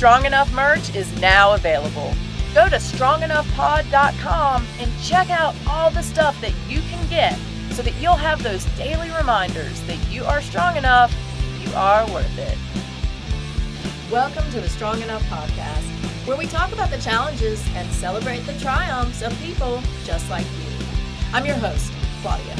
Strong Enough merch is now available. Go to strongenoughpod.com and check out all the stuff that you can get so that you'll have those daily reminders that you are strong enough, you are worth it. Welcome to the Strong Enough podcast, where we talk about the challenges and celebrate the triumphs of people just like you. I'm your host, Claudia.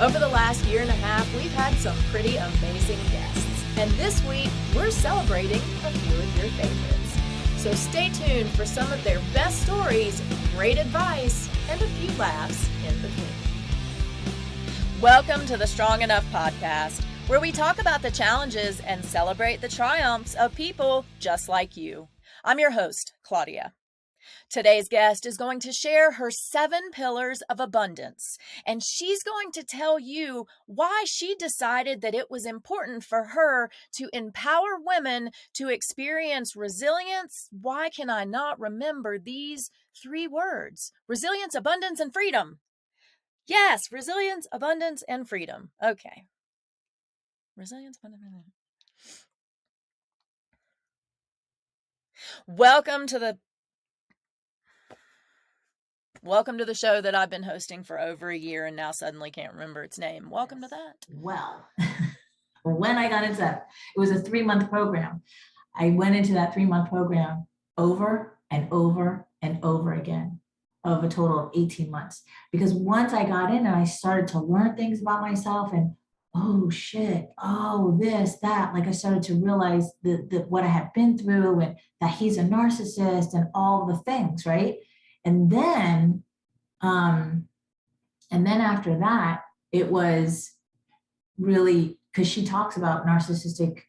Over the last year and a half, we've had some pretty amazing guests. And this week, we're celebrating a few of your favorites. So stay tuned for some of their best stories, great advice, and a few laughs in between. Welcome to the Strong Enough podcast, where we talk about the challenges and celebrate the triumphs of people just like you. I'm your host, Claudia. Today's guest is going to share her 7 pillars of abundance, and she's going to tell you why she decided that it was important for her to empower women to experience resilience. Why can I not remember these 3 words? Resilience, abundance, and freedom. Yes, resilience, abundance, and freedom. Okay. Resilience, abundance, and freedom. Welcome to the show that I've been hosting for over a year and now suddenly can't remember its name. Welcome to that. Well, when I got into that, it was a 3-month program. I went into that 3-month program over and over and over again of a total of 18 months. Because once I got in and I started to learn things about myself and, oh shit, oh, this, that, like I started to realize that what I had been through and that he's a narcissist and all the things, right? And then after that, it was really, because she talks about narcissistic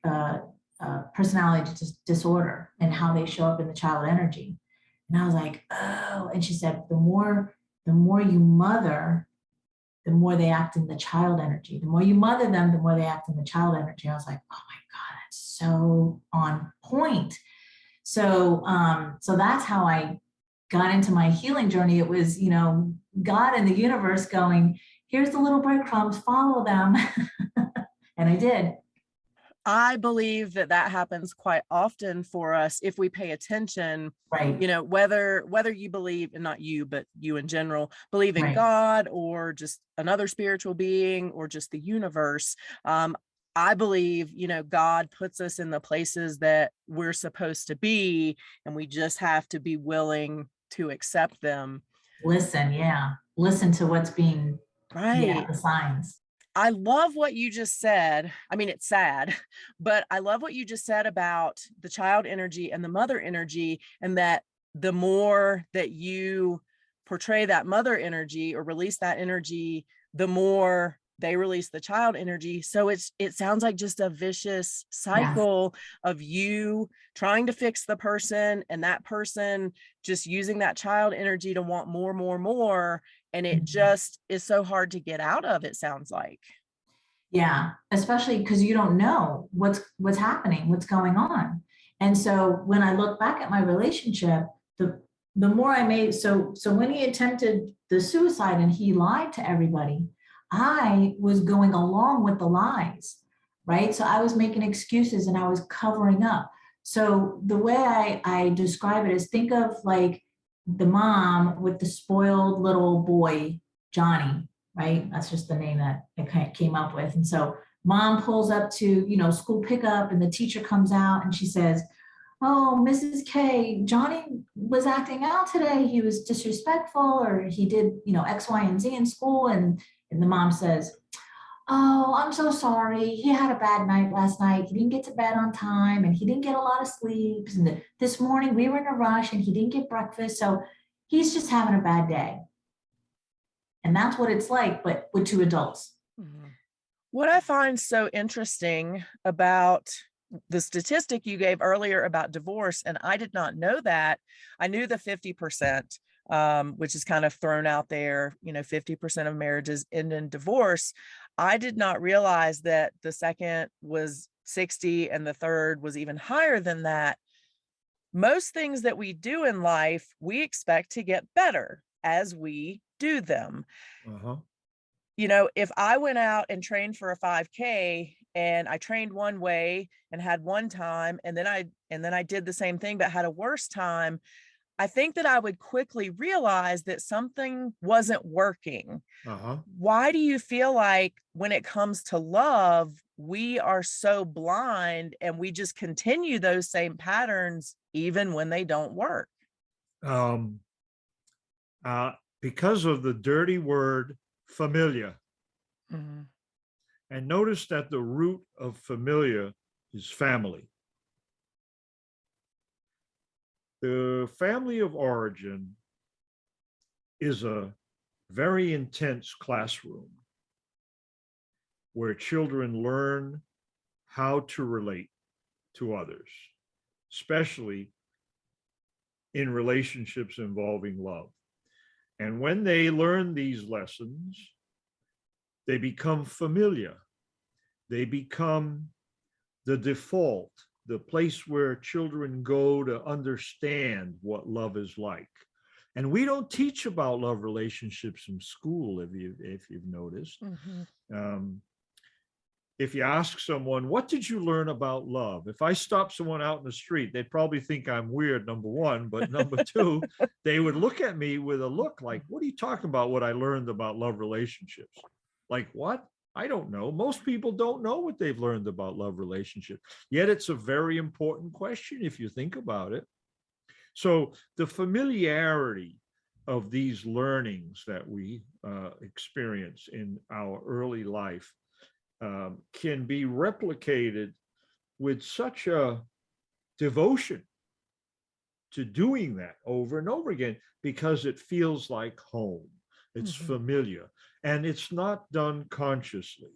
personality disorder and how they show up in the child energy. And I was like, oh, and she said, the more you mother, the more they act in the child energy. The more you mother them, the more they act in the child energy. I was like, oh my God, that's so on point. So that's how I got into my healing journey. It was, God and the universe going, here's the little breadcrumbs, follow them. And I did. I believe that happens quite often for us if we pay attention, right? Whether you believe, and not you, but you in general, believe in right. God or just another spiritual being or just the universe. I believe, God puts us in the places that we're supposed to be, and we just have to be willing to accept them. Listen to what's being, right. The signs. I love what you just said. I mean, it's sad, but I love what you just said about the child energy and the mother energy, and that the more that you portray that mother energy or release that energy, the more they release the child energy. So it sounds like just a vicious cycle of you trying to fix the person and that person just using that child energy to want more. And it just is so hard to get out of, it sounds like. Yeah, especially because you don't know what's happening, what's going on. And so when I look back at my relationship, the more I made, so when he attempted the suicide and he lied to everybody, I was going along with the lies, right? So I was making excuses and I was covering up. So the way I describe it is, think of like the mom with the spoiled little boy, Johnny, right? That's just the name that I kind of came up with. And so mom pulls up to, school pickup and the teacher comes out and she says, oh, Mrs. K, Johnny was acting out today. He was disrespectful, or he did, X, Y, and Z in school. And the mom says, oh, I'm so sorry. He had a bad night last night. He didn't get to bed on time and he didn't get a lot of sleep. And this morning we were in a rush and he didn't get breakfast. So he's just having a bad day. And that's what it's like, but with 2 adults. Mm-hmm. What I find so interesting about the statistic you gave earlier about divorce, and I did not know that. I knew the 50%, which is kind of thrown out there, 50% of marriages end in divorce. I did not realize that the second was 60 and the third was even higher than that. Most things that we do in life, we expect to get better as we do them. If I went out and trained for a 5K and I trained one way and had one time, and then I did the same thing but had a worse time, I think that I would quickly realize that something wasn't working. Uh-huh. Why do you feel like when it comes to love, we are so blind and we just continue those same patterns even when they don't work? Um, because of the dirty word familiar. Mhm. And notice that the root of familiar is family. The family of origin is a very intense classroom where children learn how to relate to others, especially in relationships involving love. And when they learn these lessons, they become familiar. They become the default, the place where children go to understand what love is like. And we don't teach about love relationships in school, if you've noticed. Mhm. Um, if you ask someone, what did you learn about love? If I stop someone out in the street, they'd probably think I'm weird, number one. But number two, they would look at me with a look like, what are you talking about? What I learned about love relationships? Like, what? I don't know. Most people don't know what they've learned about love relationships. Yet it's a very important question if you think about it. So the familiarity of these learnings that we experience in our early life can be replicated with such a devotion to doing that over and over again because it feels like home. It's familiar and it's not done consciously.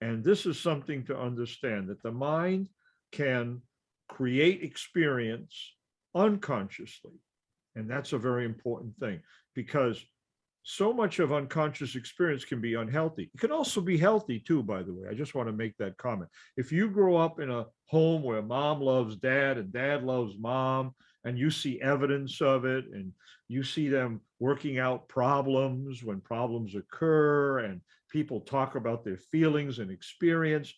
And this is something to understand that the mind can create experience unconsciously. And that's a very important thing because so much of unconscious experience can be unhealthy. It can also be healthy too, by the way. I just want to make that comment. If you grow up in a home where mom loves dad and dad loves mom, and you see evidence of it, and you see them working out problems when problems occur, and people talk about their feelings and experience,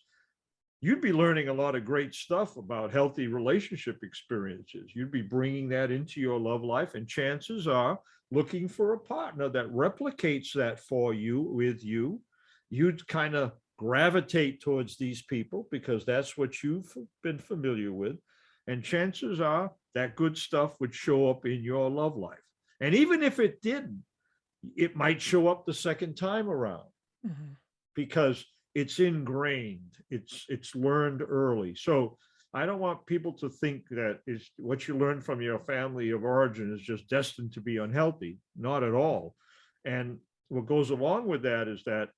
you'd be learning a lot of great stuff about healthy relationship experiences. You'd be bringing that into your love life, and chances are looking for a partner that replicates that for you, with you. You'd kind of gravitate towards these people because that's what you've been familiar with. And chances are that good stuff would show up in your love life. And even if it didn't, it might show up the second time around because it's ingrained, it's learned early. So I don't want people to think that is what you learn from your family of origin is just destined to be unhealthy. Not at all. And what goes along with that is that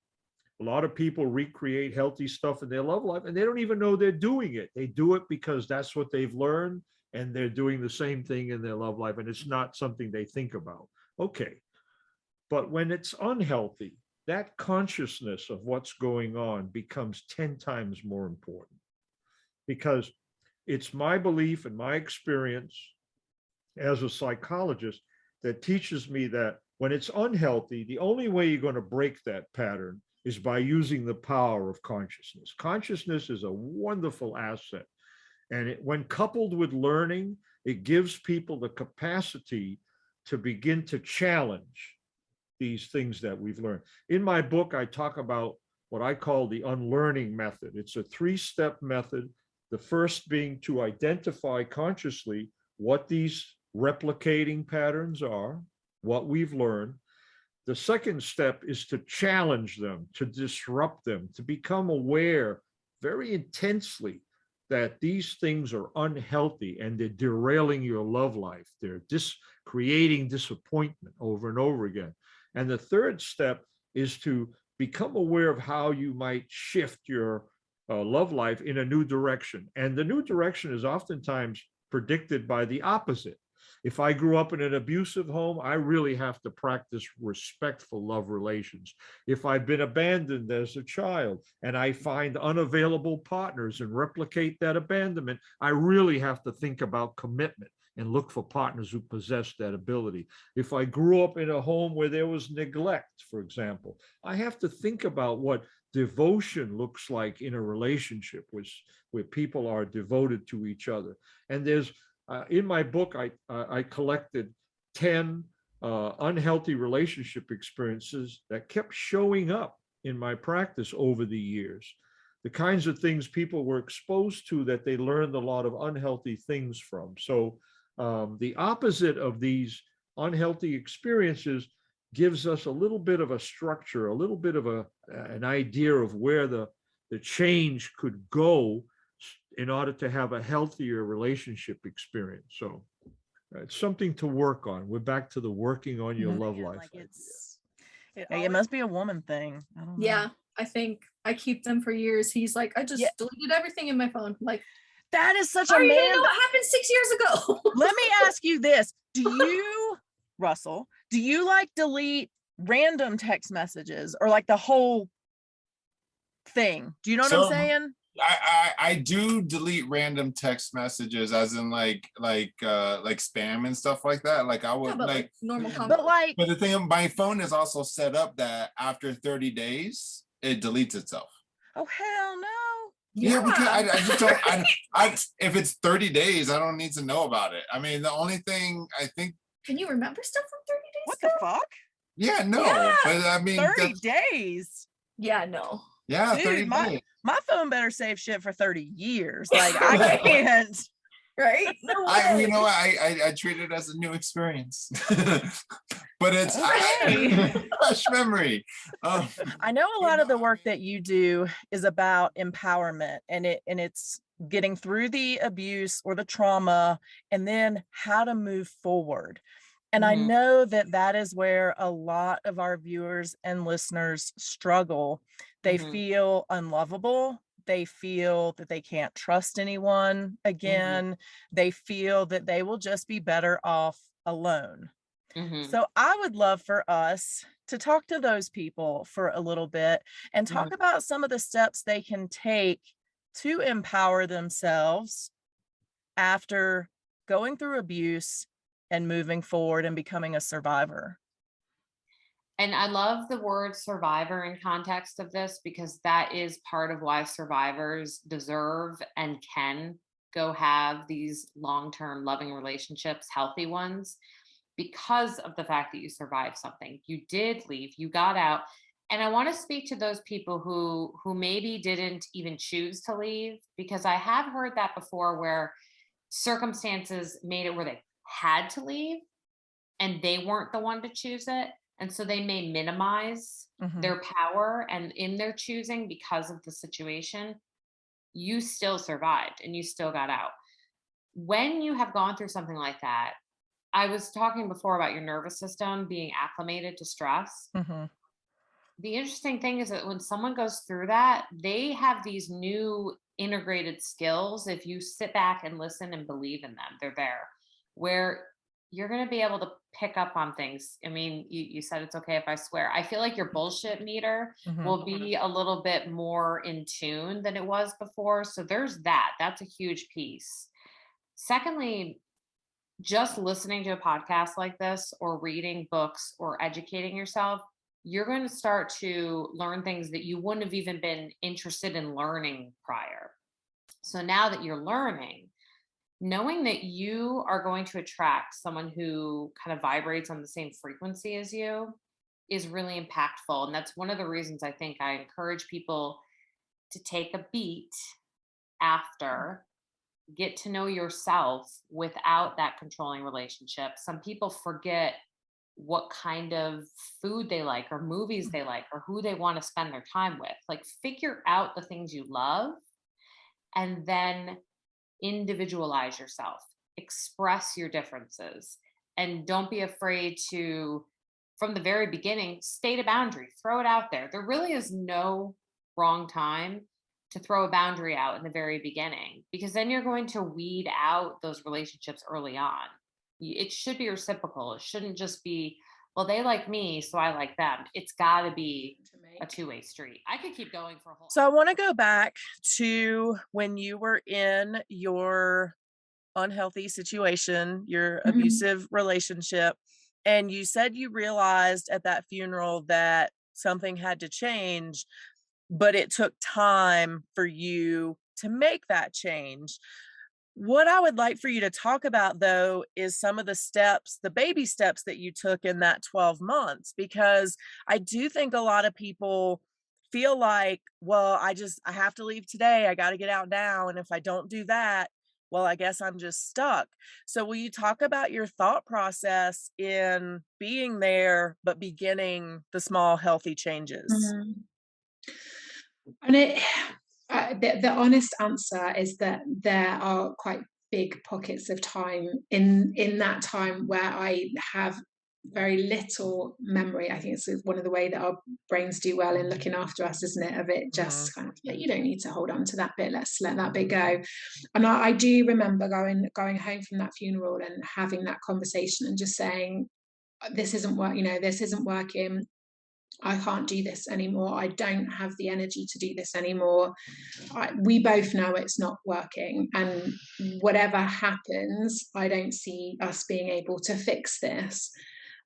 a lot of people recreate healthy stuff in their love life and they don't even know they're doing it. They do it because that's what they've learned and they're doing the same thing in their love life and it's not something they think about. Okay. But when it's unhealthy, that consciousness of what's going on becomes 10 times more important because it's my belief and my experience as a psychologist that teaches me that when it's unhealthy, the only way you're going to break that pattern is by using the power of consciousness. Consciousness is a wonderful asset. And when coupled with learning, it gives people the capacity to begin to challenge these things that we've learned. In my book, I talk about what I call the unlearning method. It's a 3-step method. The first being to identify consciously what these replicating patterns are, what we've learned. The second step is to challenge them, to disrupt them, to become aware very intensely that these things are unhealthy and they're derailing your love life. They're creating disappointment over and over again. And the third step is to become aware of how you might shift your love life in a new direction. And the new direction is oftentimes predicted by the opposite. If I grew up in an abusive home, I really have to practice respectful love relations. If I've been abandoned as a child and I find unavailable partners and replicate that abandonment, I really have to think about commitment. and look for partners who possess that ability. If I grew up in a home where there was neglect, for example, I have to think about what devotion looks like in a relationship where people are devoted to each other. And there's in my book, I collected 10 unhealthy relationship experiences that kept showing up in my practice over the years. The kinds of things people were exposed to that they learned a lot of unhealthy things from. So the opposite of these unhealthy experiences gives us a little bit of a structure, a little bit of an idea of where the change could go in order to have a healthier relationship experience. So it's something to work on. We're back to the working on your love life. Like it must be a woman thing. I don't know. Yeah, I think I keep them for years. He's like, I just deleted everything in my phone. Like, that is such how a are you gonna man. know what happened 6 years ago? Let me ask you this. Do you, Russell, do you like delete random text messages or like the whole thing? Do you know what I'm saying? I do delete random text messages, as in like spam and stuff like that. Like I would like normal content. But the thing, my phone is also set up that after 30 days it deletes itself. Oh hell no. Yeah, because I just don't. If it's 30 days, I don't need to know about it. I mean, the only thing I think. Can you remember stuff from 30 days? What the fuck? Yeah, no. Yeah. But I mean, 30 days. Yeah, no. Yeah, dude, 30 days. My phone better save shit for 30 years. Like I can't. Right? No way. You know what? I treat it as a new experience, but it's fresh memory. I know a lot of the work that you do is about empowerment, and it's getting through the abuse or the trauma, and then how to move forward. And I know that is where a lot of our viewers and listeners struggle. They feel unlovable. They feel that they can't trust anyone again. They feel that they will just be better off alone. So I would love for us to talk to those people for a little bit and talk about some of the steps they can take to empower themselves after going through abuse and moving forward and becoming a survivor. And I love the word survivor in context of this, because that is part of why survivors deserve and can go have these long-term loving relationships, healthy ones, because of the fact that you survived something. You did leave, you got out. And I want to speak to those people who maybe didn't even choose to leave, because I have heard that before, where circumstances made it where they had to leave and they weren't the one to choose it. And so they may minimize their power, and in their choosing, because of the situation, you still survived and you still got out. When you have gone through something like that, I was talking before about your nervous system being acclimated to stress. The interesting thing is that when someone goes through that, they have these new integrated skills. If you sit back and listen and believe in them, they're there, where you're going to be able to pick up on things. I mean, you said it's okay if I swear. I feel like your bullshit meter will be a little bit more in tune than it was before. So there's that. That's a huge piece. Secondly, just listening to a podcast like this, or reading books, or educating yourself, you're going to start to learn things that you wouldn't have even been interested in learning prior. So now that you're learning, knowing that you are going to attract someone who kind of vibrates on the same frequency as you is really impactful. And that's one of the reasons I think I encourage people to take a beat after, get to know yourself without that controlling relationship. Some people forget what kind of food they like, or movies they like, or who they want to spend their time with. Like, figure out the things you love and then individualize yourself, express your differences, and don't be afraid to, from the very beginning, state a boundary, throw it out there. There really is no wrong time to throw a boundary out in the very beginning, because then you're going to weed out those relationships early on. It should be reciprocal. It shouldn't just be, well, they like me, so I like them. It's got to be a two-way street. I could keep going for a whole. So I want to go back to when you were in your unhealthy situation, your Mhm. abusive relationship, and you said you realized at that funeral that something had to change, but it took time for you to make that change. What I would like for you to talk about, though, is some of the steps, the baby steps that you took in that 12 months, because I do think a lot of people feel like, well, I have to leave today. I got to get out now. And if I don't do that, well, I guess I'm just stuck. So, will you talk about your thought process in being there, but beginning the small, healthy changes? Mhm. And the honest answer is that there are quite big pockets of time in that time where I have very little memory. I think it's one of the way that our brains do well in looking after us, isn't it? Of it Mhm. just kind of, yeah, you don't need to hold on to that bit. Let's let that bit go. And I do remember going home from that funeral and having that conversation and just saying, this isn't work. This isn't working. I can't do this anymore. I don't have the energy to do this anymore. We both know it's not working. And whatever happens, I don't see us being able to fix this.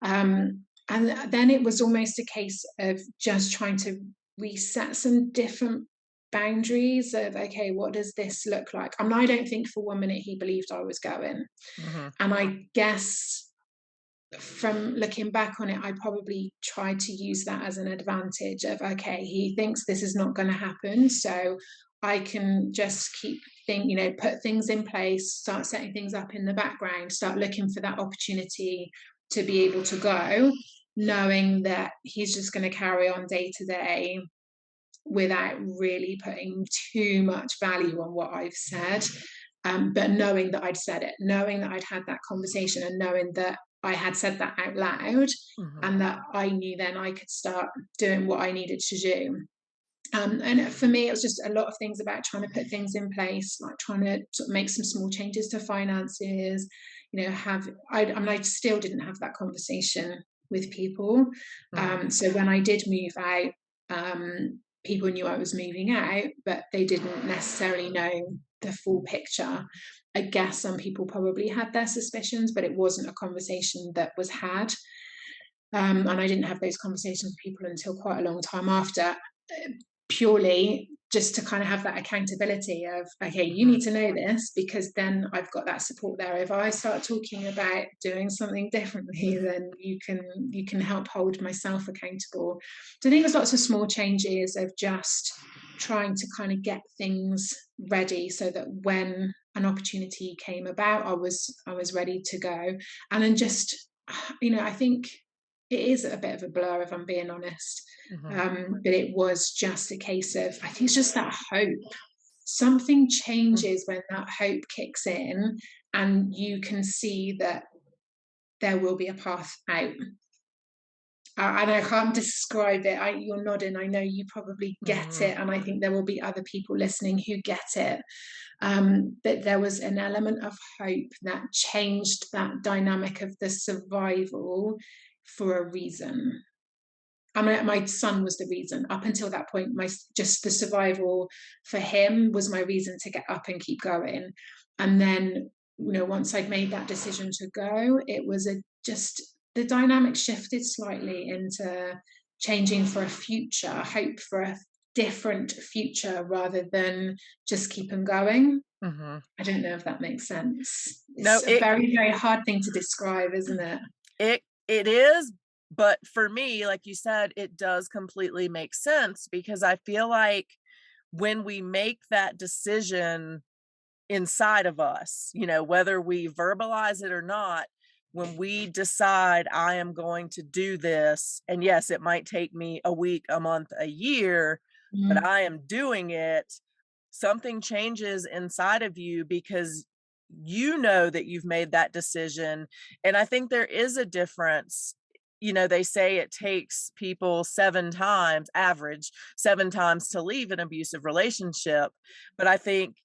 And then it was almost a case of just trying to reset some different boundaries of, okay, what does this look like? I mean, I don't think for 1 minute he believed I was going. Mhm. And I guess from looking back on it, I probably tried to use that as an advantage of, okay, he thinks this is not going to happen. So I can just put things in place, start setting things up in the background, start looking for that opportunity to be able to go, knowing that he's just going to carry on day to day without really putting too much value on what I've said. But knowing that I'd said it, knowing that I'd had that conversation, and knowing that I had said that out loud, Mhm. and that I knew then I could start doing what I needed to do. And for me, it was just a lot of things about trying to put things in place, like trying to sort of make some small changes to finances. I still didn't have that conversation with people. Mhm. So when I did move out, people knew I was moving out, but they didn't necessarily know the full picture. I guess some people probably had their suspicions, but it wasn't a conversation that was had. And I didn't have those conversations with people until quite a long time after, purely just to kind of have that accountability of, okay, you Mhm. need to know this, because then I've got that support there. If I start talking about doing something differently, then you can help hold myself accountable. So I think there's lots of small changes of just trying to kind of get things ready so that when an opportunity came about, I was ready to go. And then just, I think it is a bit of a blur, if I'm being honest. Mhm. But it was just a case of, I think it's just that hope. Something Mhm. changes when that hope kicks in, and you can see that there will be a path out. And I can't describe it. You're nodding. I know you probably get Mhm. it, and I think there will be other people listening who get it. But there was an element of hope that changed that dynamic of the survival for a reason. I mean, my son was the reason. Up until that point, just the survival for him was my reason to get up and keep going. And then, once I'd made that decision to go, it was just the dynamic shifted slightly into changing for a future, hope for a different future rather than just keeping going. Mhm. I don't know if that makes sense. No, It's a very, very hard thing to describe, isn't it? it is, but for me, like you said, it does completely make sense because I feel like when we make that decision inside of us, whether we verbalize it or not, when we decide I am going to do this, and yes, it might take me a week, a month, a year, but Mm, I am doing it, something changes inside of you because you know that you've made that decision. And I think there is a difference. They say it takes people 7 times, average 7 times to leave an abusive relationship. But I think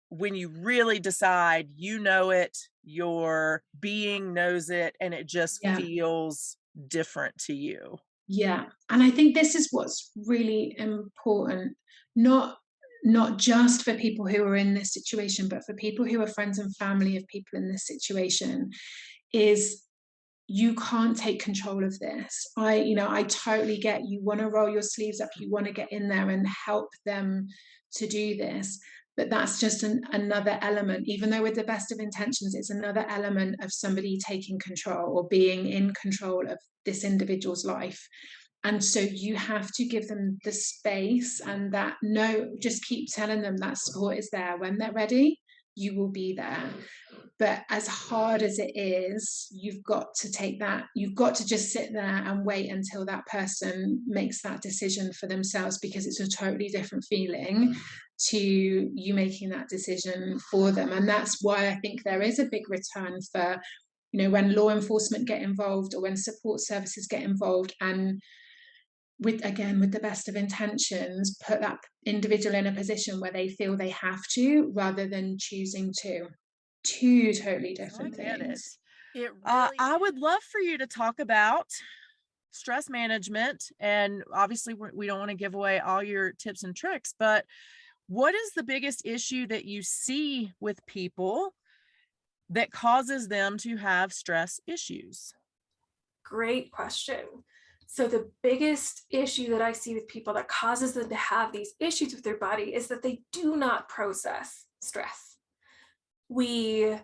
when you really decide, it, your being knows it, and it just yeah. feels different to you. Yeah. And I think this is what's really important. Not not just for people who are in this situation, but for people who are friends and family of people in this situation, is you can't take control of this. I totally get, you want to roll your sleeves up, you want to get in there and help them to do this. But that's just another element, even though with the best of intentions, it's another element of somebody taking control or being in control of this individual's life. And so you have to give them the space, and that, no, just keep telling them that support is there. When they're ready, you will be there. But as hard as it is, you've got to just sit there and wait until that person makes that decision for themselves, because it's a totally different feeling to you making that decision for them. And that's why I think there is a big return for, when law enforcement get involved or when support services get involved, and with the best of intentions, put that individual in a position where they feel they have to, rather than choosing to. Two totally different things. I would love for you to talk about stress management, and obviously we don't want to give away all your tips and tricks, but what is the biggest issue that you see with people that causes them to have stress issues? Great question. So the biggest issue that I see with people that causes them to have these issues with their body is that they do not process stress. We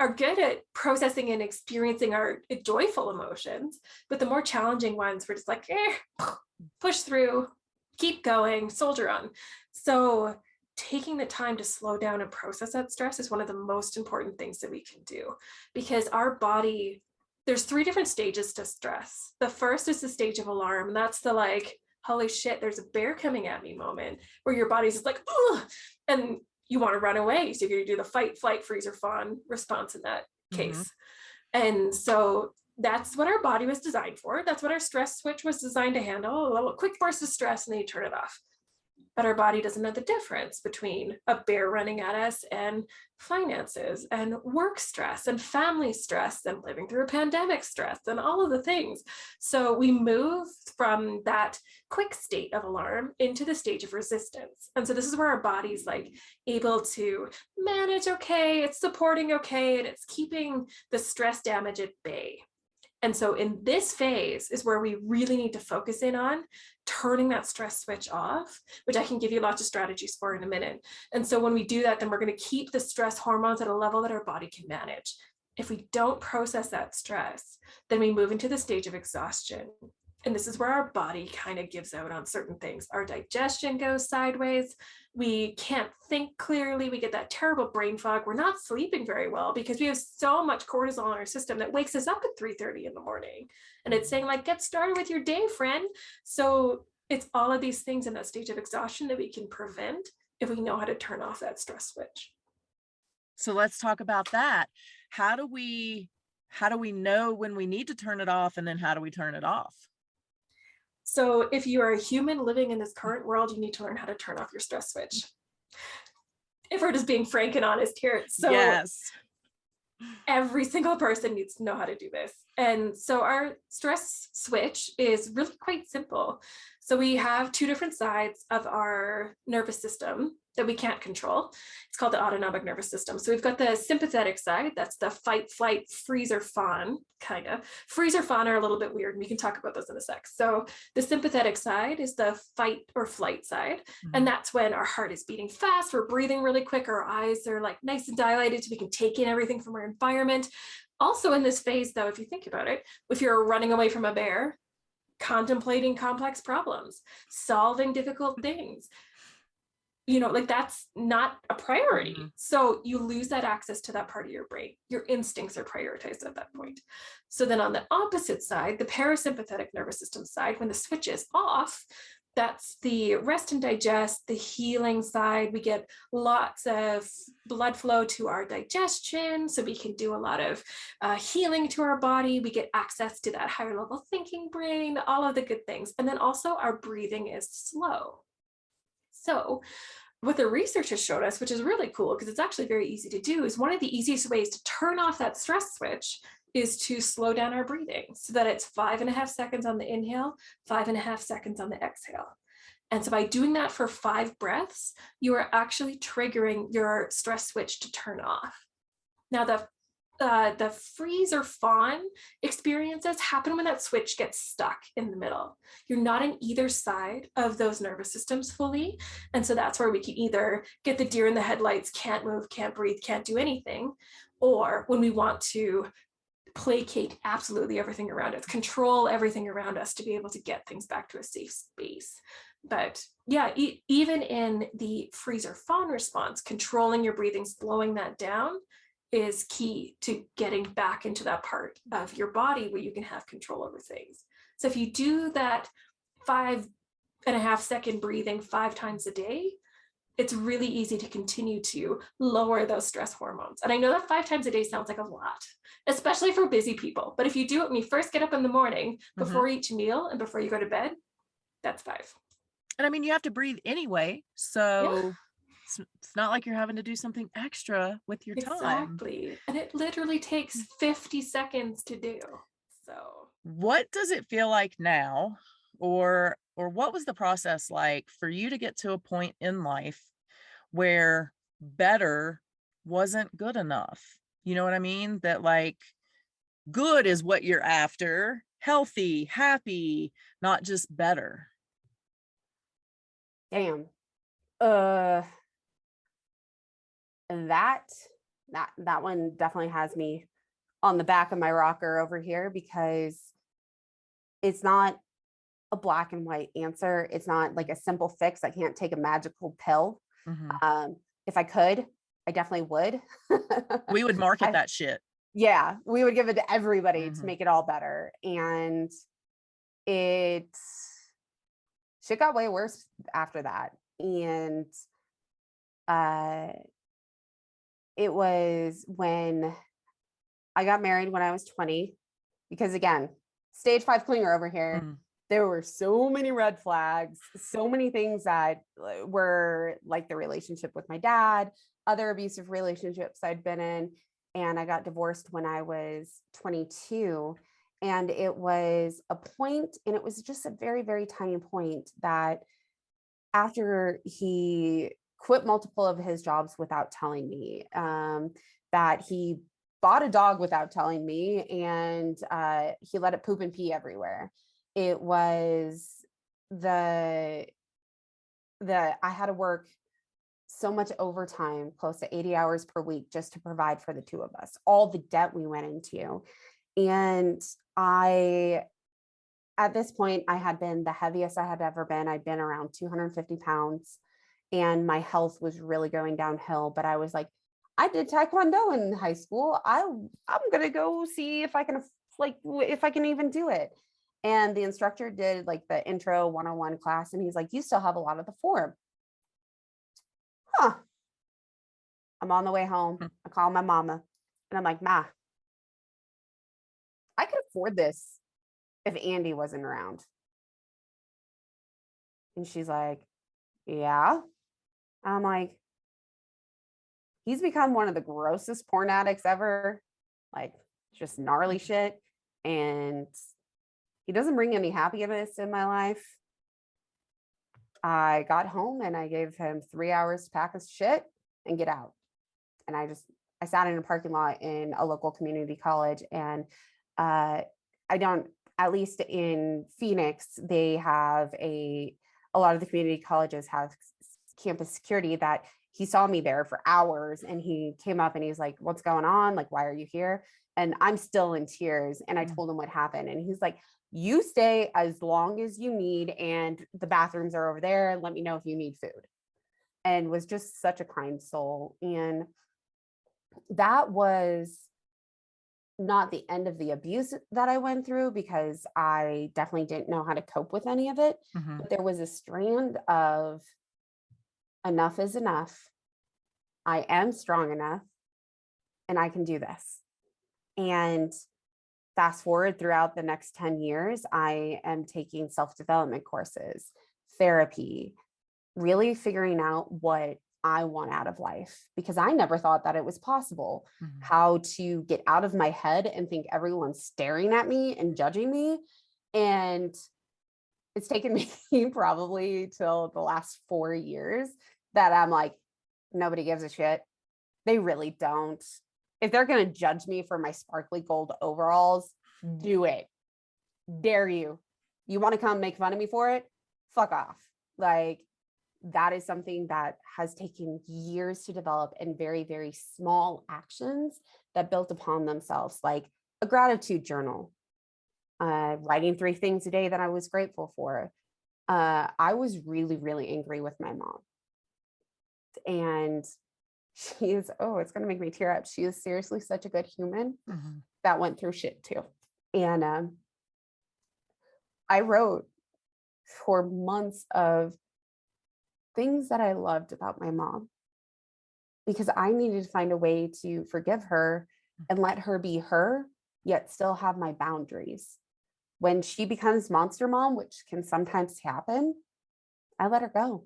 are good at processing and experiencing our joyful emotions, but the more challenging ones, we're just like, push through, keep going, soldier on. So taking the time to slow down and process that stress is one of the most important things that we can do, because our body, there's 3 different stages to stress. The first is the stage of alarm. And that's the like, holy shit, there's a bear coming at me moment, where your body's just like, ugh, and you want to run away. So you're going to do the fight, flight, freeze, or fawn response in that case. And so that's what our body was designed for. That's what our stress switch was designed to handle. A little quick burst of stress, and then you turn it off. But our body doesn't know the difference between a bear running at us and finances and work stress and family stress and living through a pandemic stress and all of the things. So we move from that quick state of alarm into the stage of resistance. And so this is where our body's like able to manage okay, it's supporting okay, and it's keeping the stress damage at bay. And so in this phase is where we really need to focus in on turning that stress switch off, which I can give you lots of strategies for in a minute. And so when we do that, then we're going to keep the stress hormones at a level that our body can manage. If we don't process that stress, then we move into the stage of exhaustion. And this is where our body kind of gives out on certain things. Our digestion goes sideways. We can't think clearly. We get that terrible brain fog. We're not sleeping very well because we have so much cortisol in our system that wakes us up at 3:30 in the morning. And it's saying like, get started with your day, friend. So it's all of these things in that stage of exhaustion that we can prevent if we know how to turn off that stress switch. So let's talk about that. How do we know when we need to turn it off, and then how do we turn it off? So if you are a human living in this current world, you need to learn how to turn off your stress switch. If we're just being frank and honest here. So yes, every single person needs to know how to do this. And so our stress switch is really quite simple. So we have 2 different sides of our nervous system that we can't control. It's called the autonomic nervous system. So we've got the sympathetic side, that's the fight, flight, freeze, or fawn, kind of. Freeze or fawn are a little bit weird, and we can talk about those in a sec. So the sympathetic side is the fight or flight side. And that's when our heart is beating fast, we're breathing really quick, our eyes are like nice and dilated so we can take in everything from our environment. Also in this phase though, if you think about it, if you're running away from a bear, contemplating complex problems, solving difficult things, like that's not a priority. So you lose that access to that part of your brain. Your instincts are prioritized at that point. So then on the opposite side, the parasympathetic nervous system side, when the switch is off, that's the rest and digest, the healing side. We get lots of blood flow to our digestion, so we can do a lot of healing to our body. We get access to that higher level thinking brain, all of the good things. And then also our breathing is slow. So what the research has showed us, which is really cool because it's actually very easy to do, is one of the easiest ways to turn off that stress switch is to slow down our breathing so that it's 5.5 seconds on the inhale, 5.5 seconds on the exhale. And so by doing that for 5 breaths, you are actually triggering your stress switch to turn off. Now, the freeze or fawn experiences happen when that switch gets stuck in the middle. You're not in either side of those nervous systems fully. And so that's where we can either get the deer in the headlights, can't move, can't breathe, can't do anything, or when we want to placate absolutely everything around us, control everything around us to be able to get things back to a safe space. But yeah, even in the freeze or fawn response, controlling your breathing, slowing that down is key to getting back into that part of your body where you can have control over things. So if you do that 5.5 second breathing 5 times a day, it's really easy to continue to lower those stress hormones. And I know that 5 times a day sounds like a lot, especially for busy people. But if you do it when you first get up in the morning, before each meal and before you go to bed, that's 5. And I mean, you have to breathe anyway. So it's not like you're having to do something extra with your time. Exactly. And it literally takes 50 seconds to do. So What does it feel like now? Or what was the process like for you to get to a point in life where better wasn't good enough? You know what I mean? That like good is what you're after, healthy, happy, not just better. Damn. That one definitely has me on the back of my rocker over here, because it's not a black and white answer. It's not like a simple fix. I can't take a magical pill. If I could, I definitely would. We would market that shit. Yeah, we would give it to everybody to make it all better. And shit got way worse after that. And it was when I got married when I was 20, because again, stage 5 clinger over here. There were so many red flags, so many things that were like the relationship with my dad, other abusive relationships I'd been in. And I got divorced when I was 22. And it was a point, and it was just a very, very tiny point, that after he quit multiple of his jobs without telling me, that he bought a dog without telling me, and he let it poop and pee everywhere. It was I had to work so much overtime, close to 80 hours per week, just to provide for the two of us, all the debt we went into. And at this point, I had been the heaviest I had ever been. I'd been around 250 pounds, and my health was really going downhill. But I was like, I did Taekwondo in high school. I'm going to go see if I can even do it. And the instructor did like the intro 101 class, and he's like, you still have a lot of the form. I'm on the way home. I call my mama, and I'm like, Ma, I could afford this if Andy wasn't around. And she's like, yeah. I'm like, he's become one of the grossest porn addicts ever. Like, just gnarly shit. And he doesn't bring any happiness in my life. I got home and I gave him 3 hours to pack his shit and get out. And I sat in a parking lot in a local community college. And at least in Phoenix, they have a lot of the community colleges have campus security, that he saw me there for hours, and he came up and he's like, what's going on? Like, why are you here? And I'm still in tears. And I told him what happened. And he's like, you stay as long as you need, and the bathrooms are over there, and let me know if you need food. And was just such a kind soul. And that was not the end of the abuse that I went through, because I definitely didn't know how to cope with any of it. But there was a strand of enough is enough. I am strong enough, and I can do this. And fast forward throughout the next 10 years, I am taking self-development courses, therapy, really figuring out what I want out of life, because I never thought that it was possible. How to get out of my head and think everyone's staring at me and judging me, and it's taken me probably till the last 4 years that I'm like, nobody gives a shit. They really don't. If they're going to judge me for my sparkly gold overalls, do it. Dare you. You want to come make fun of me for it? Fuck off. Like, that is something that has taken years to develop, and very, very small actions that built upon themselves, like a gratitude journal, writing 3 things a day that I was grateful for. I was really, really angry with my mom. And she is, oh, it's going to make me tear up. She is seriously such a good human that went through shit too. And I wrote for months of things that I loved about my mom, because I needed to find a way to forgive her and let her be her, yet still have my boundaries. When she becomes monster mom, which can sometimes happen, I let her go.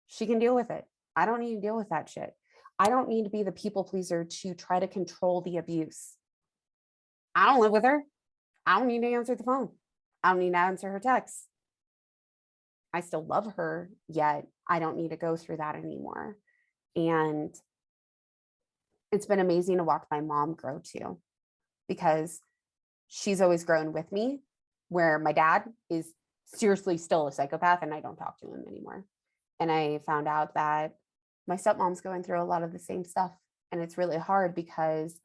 She can deal with it. I don't need to deal with that shit. I don't need to be the people pleaser to try to control the abuse. I don't live with her. I don't need to answer the phone. I don't need to answer her texts. I still love her, yet I don't need to go through that anymore. And it's been amazing to watch my mom grow too, because she's always grown with me, where my dad is seriously still a psychopath and I don't talk to him anymore. And I found out that my stepmom's going through a lot of the same stuff. And it's really hard because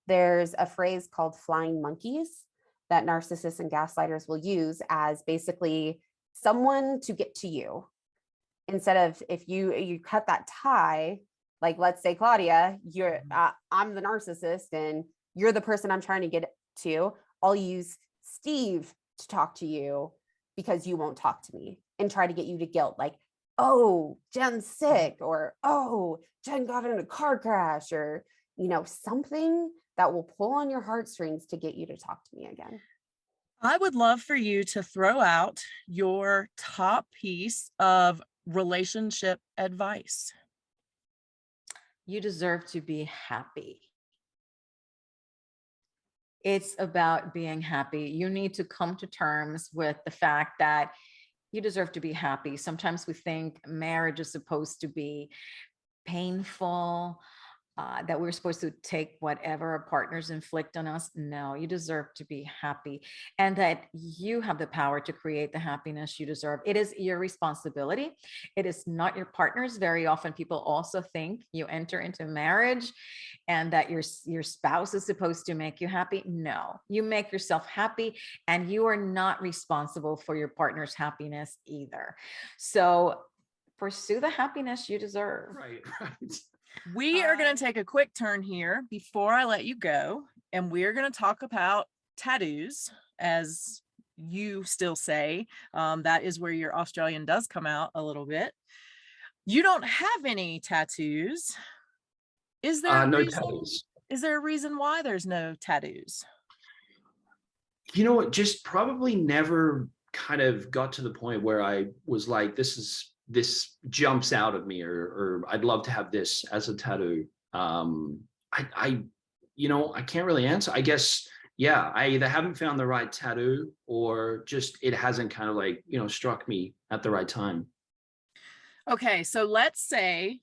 there's a phrase called flying monkeys that narcissists and gaslighters will use as basically someone to get to you. Instead of, if you cut that tie, like let's say Claudia, you're I'm the narcissist and you're the person I'm trying to get to, I'll use Steve to talk to you because you won't talk to me, and try to get you to guilt, like, oh, Jen's sick, or oh, Jen got in a car crash, or something that will pull on your heartstrings to get you to talk to me again. I would love for you to throw out your top piece of relationship advice. You deserve to be happy. It's about being happy. You need to come to terms with the fact that you deserve to be happy. Sometimes we think marriage is supposed to be painful, that we're supposed to take whatever our partners inflict on us. No, you deserve to be happy, and that you have the power to create the happiness you deserve. It is your responsibility. It is not your partner's. Very often people also think you enter into marriage and that your spouse is supposed to make you happy. No, you make yourself happy, and you are not responsible for your partner's happiness either. So pursue the happiness you deserve. Right. We are going to take a quick turn here before I let you go, and we're going to talk about tattoos, as you still say. That is where your Australian does come out a little bit. You don't have any tattoos. Is there no tattoos? Is there a reason why there's no tattoos? You know what? Just probably never kind of got to the point where I was like, this jumps out of me, or I'd love to have this as a tattoo. I can't really answer. I guess, yeah, I either haven't found the right tattoo, or just it hasn't kind of like, struck me at the right time. Okay, so let's say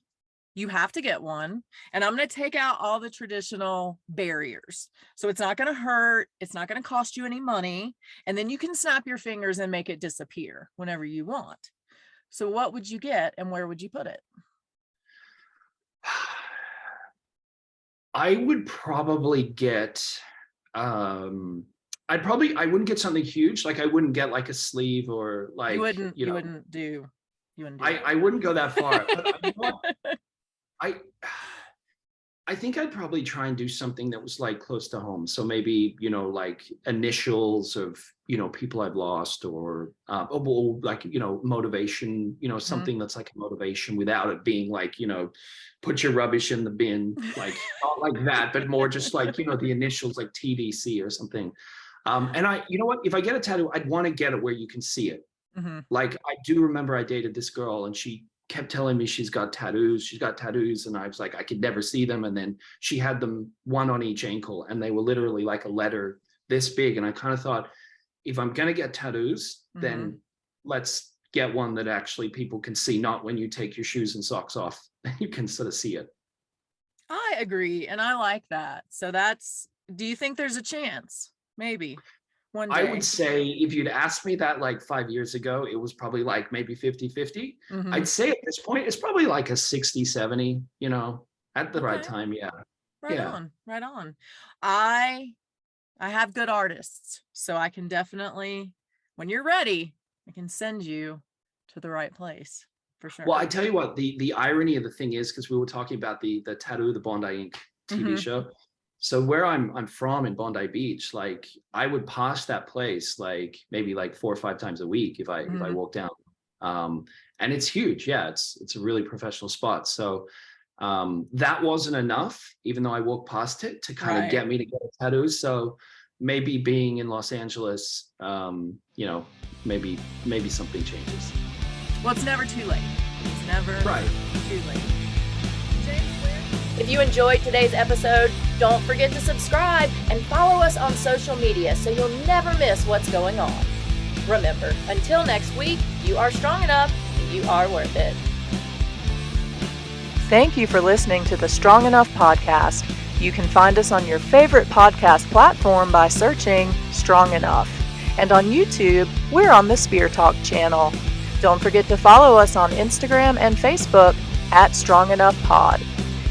you have to get one, and I'm going to take out all the traditional barriers. So it's not going to hurt. It's not going to cost you any money. And then you can snap your fingers and make it disappear whenever you want. So what would you get, and where would you put it? I would probably get, I wouldn't get something huge. Like I wouldn't get like a sleeve, or like, you wouldn't do I wouldn't go that far. But I think I'd probably try and do something that was like close to home. So maybe, like initials of, people I've lost, or like, motivation, something that's like a motivation without it being like, put your rubbish in the bin, like not like that, but more just like, the initials like TDC or something. And you know what, if I get a tattoo, I'd want to get it where you can see it. Mm-hmm. Like I do remember I dated this girl, and she kept telling me she's got tattoos, and I was like, I could never see them. And then she had them, one on each ankle, and they were literally like a letter this big. And I kind of thought, if I'm going to get tattoos, then let's get one that actually people can see, not when you take your shoes and socks off, you can sort of see it. I agree. And I like that. So do you think there's a chance? Maybe one day. I would say if you'd asked me that like 5 years ago, it was probably like maybe 50-50. Mhm. I'd say at this point, it's probably like a 60-70, at the right Okay. time. Yeah. Right Yeah. on. Right on. I have good artists, so I can definitely, when you're ready, I can send you to the right place for sure. Well, I tell you what, the irony of the thing is, because we were talking about the Tattoo, the Bondi Ink TV Mhm. show. So where I'm from in Bondi Beach, like I would pass that place like maybe like 4 or 5 times a week if I Mhm. walk down. And it's huge. Yeah, it's a really professional spot. So that wasn't enough, even though I walked past it, to kind of Right. get me to get a tattoo. So maybe being in Los Angeles, maybe something changes. Well, it's never too late. It's never Right. too late. If you enjoyed today's episode, don't forget to subscribe and follow us on social media so you'll never miss what's going on. Remember, until next week, you are strong enough and you are worth it. Thank you for listening to the Strong Enough podcast. You can find us on your favorite podcast platform by searching Strong Enough. And on YouTube, we're on the Spear Talk channel. Don't forget to follow us on Instagram and Facebook at Strong Enough Pod.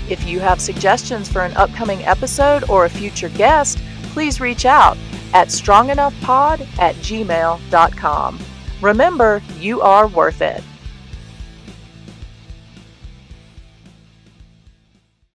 If you have suggestions for an upcoming episode or a future guest, please reach out at strongenoughpod@gmail.com. Remember, you are worth it.